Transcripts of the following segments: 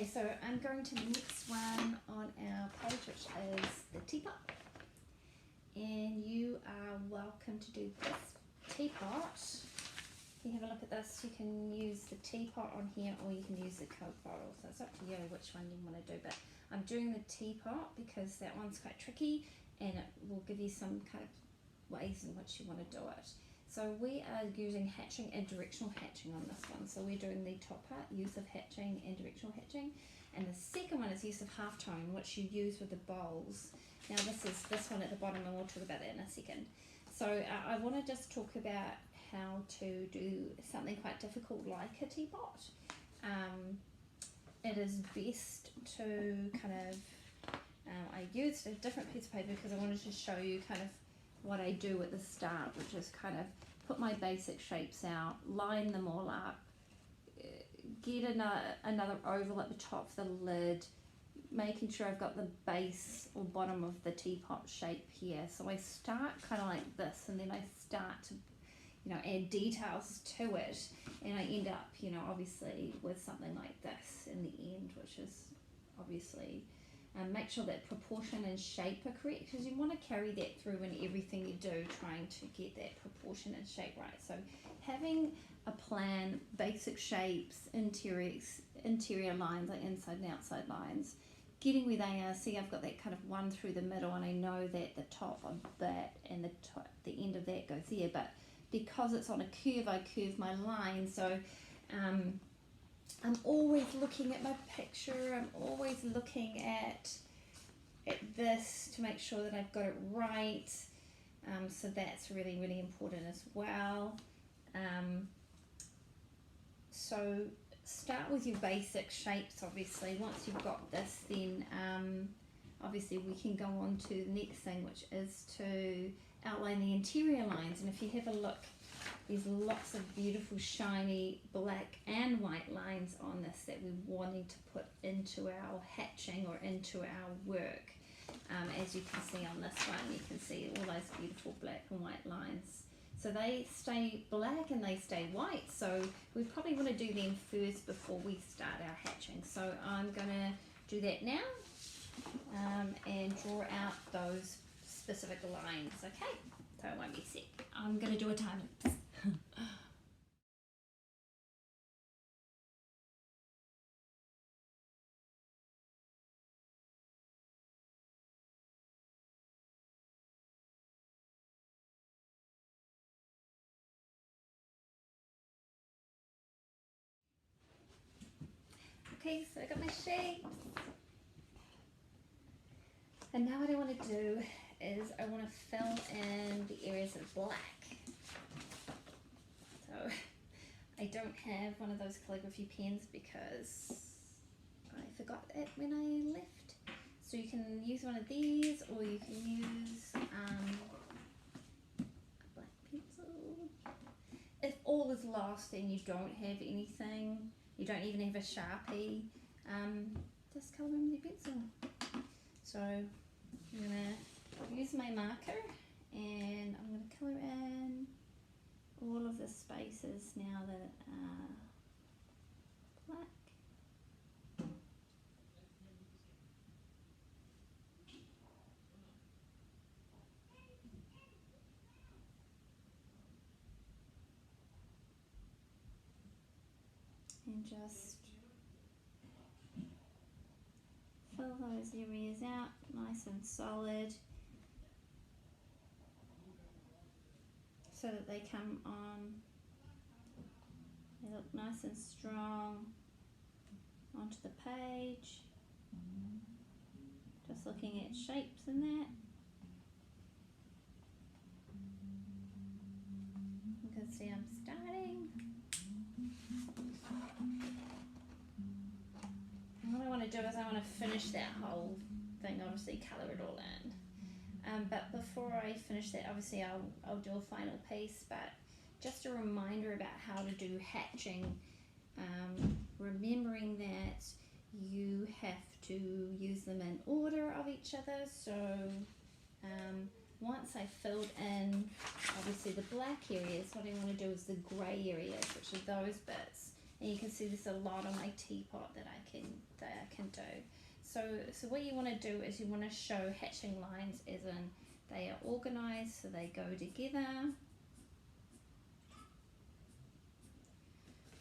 Okay, so I'm going to the next one on our page, which is the teapot. And you are welcome to do this teapot. If you have a look at this, you can use the teapot on here or you can use the Coke bottle. So it's up to you which one you want to do. But I'm doing the teapot because that one's quite tricky and it will give you some kind of ways in which you want to do it. So we are using hatching and directional hatching on this one. So we're doing the top part, use of hatching and directional hatching. And the second one is use of halftone, which you use with the bowls. Now this is this one at the bottom, and we'll talk about that in a second. So I want to just talk about how to do something quite difficult like a teapot. It is best to kind of, I used a different piece of paper because I wanted to show you kind of what I do at the start, which is kind of put my basic shapes out, line them all up, get another oval at the top of the lid, making sure I've got the base or bottom of the teapot shape here. So I start kind of like this, and then I start to, add details to it, and I end up, obviously with something like this in the end, which is obviously, make sure that proportion and shape are correct, because you want to carry that through in everything you do, trying to get that proportion and shape right. So having a plan, basic shapes, interior lines, like inside and outside lines, getting where they are. See, I've got that kind of one through the middle, and I know that the top of that and the end of that goes there, but because it's on a curve, I curve my line. So I'm always looking at my picture, I'm always looking at this to make sure that I've got it right. So that's really, really important as well. So start with your basic shapes, obviously. Once you've got this, then obviously we can go on to the next thing, which is to outline the interior lines. And if you have a look, there's lots of beautiful shiny black and white lines on this that we're wanting to put into our hatching or into our work. As you can see on this one, you can see all those beautiful black and white lines. So they stay black and they stay white, so we probably want to do them first before we start our hatching. So I'm going to do that now and draw out those specific lines, okay? So it won't be sick. I'm going to do a time lapse. Okay, so I got my shapes. And now what I want to do is I want to fill in the areas of black. So I don't have one of those calligraphy pens because I forgot it when I left. So you can use one of these, or you can use a black pencil. If all is lost and you don't have anything, you don't even have a Sharpie, just colour in with your pencil. So I'm going to use my marker and I'm going to colour in all of the spaces now that are black. And just fill those areas out nice and solid so that they come on, they look nice and strong onto the page. Just looking at shapes in that. You can see I'm starting. And what I want to do is I want to finish that whole thing, obviously colour it all in. But before I finish that, obviously I'll do a final piece, but just a reminder about how to do hatching, remembering that you have to use them in order of each other. So once I filled in obviously the black areas, what I want to do is the grey areas, which are those bits, and you can see there's a lot on my teapot that I can do. So what you want to do is you want to show hatching lines as in they are organized, so they go together.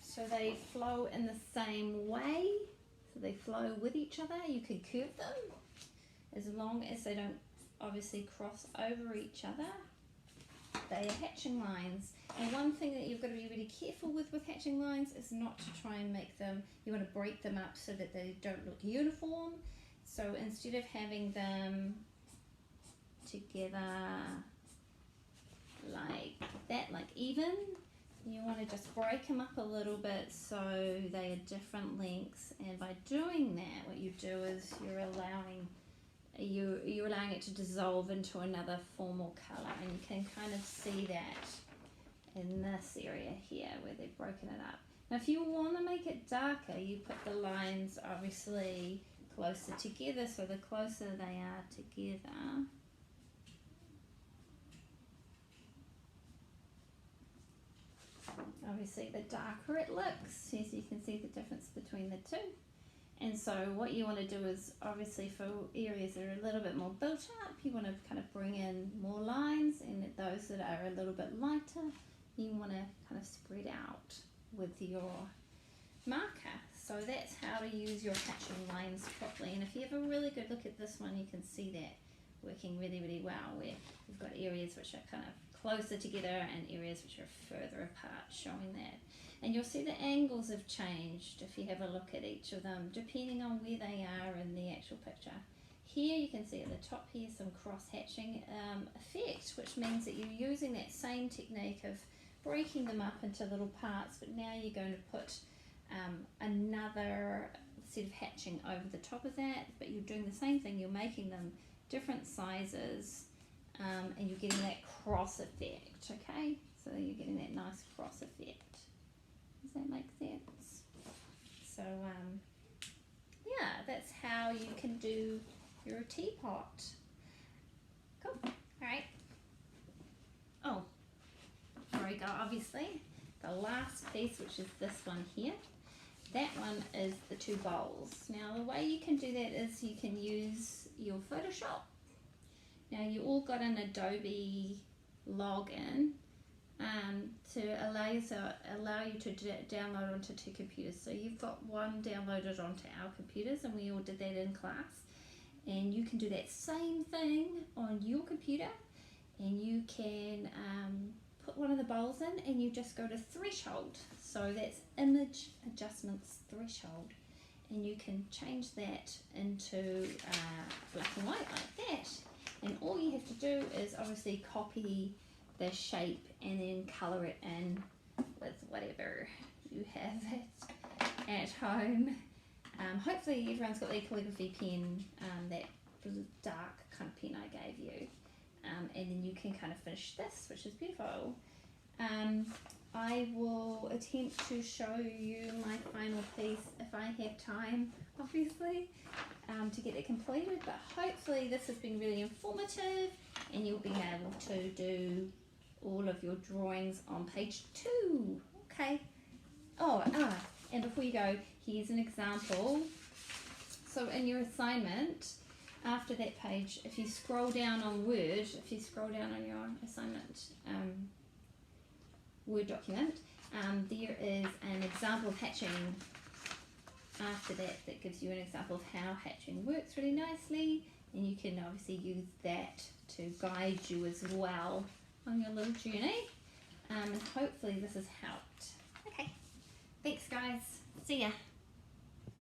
So they flow in the same way, so they flow with each other. You can curve them as long as they don't obviously cross over each other. They are hatching lines. And one thing that you've got to be really careful with hatching lines is not to try and make them, you want to break them up so that they don't look uniform. So instead of having them together like that, like even, you want to just break them up a little bit so they are different lengths. And by doing that, what you do is you're allowing it to dissolve into another formal color, and you can kind of see that in this area here where they've broken it up. Now if you want to make it darker, you put the lines obviously closer together, so the closer they are together, obviously the darker it looks, so you can see the difference between the two. And so what you want to do is, obviously for areas that are a little bit more built up, you want to kind of bring in more lines, and those that are a little bit lighter, you want to kind of spread out with your marker. So that's how to use your hatching lines properly. And if you have a really good look at this one, you can see that working really, really well, where you've got areas which are kind of closer together and areas which are further apart, showing that. And you'll see the angles have changed if you have a look at each of them, depending on where they are in the actual picture. Here you can see at the top here some cross-hatching effect, which means that you're using that same technique of breaking them up into little parts, but now you're going to put another set of hatching over the top of that, but you're doing the same thing, you're making them different sizes, and you're getting that cross effect, okay? So you're getting that nice cross effect. Does that make sense? So yeah, that's how you can do your teapot. Cool. Alright. Oh, before I go, obviously, the last piece, which is this one here, that one is the two bowls. Now the way you can do that is you can use your Photoshop. Now you all got an Adobe login to allow you to download onto two computers. So you've got one downloaded onto our computers, and we all did that in class. And you can do that same thing on your computer, and you can put one of the bowls in, and you just go to threshold. So that's image adjustments threshold, and you can change that into black and white like that. And all you have to do is obviously copy the shape and then colour it in with whatever you have at home. Hopefully everyone's got their calligraphy pen, that dark kind of pen I gave you, and then you can kind of finish this, which is beautiful. I will attempt to show you my final piece if I have time, obviously, to get it completed, but hopefully this has been really informative and you'll be able to do all of your drawings on page 2. Okay. And before you go, here's an example. So in your assignment, after that page, if you scroll down on Word, if you scroll down on your assignment Word document, there is an example of hatching after that gives you an example of how hatching works really nicely, and you can obviously use that to guide you as well on your little journey, and hopefully this has helped. Okay, thanks guys, see ya.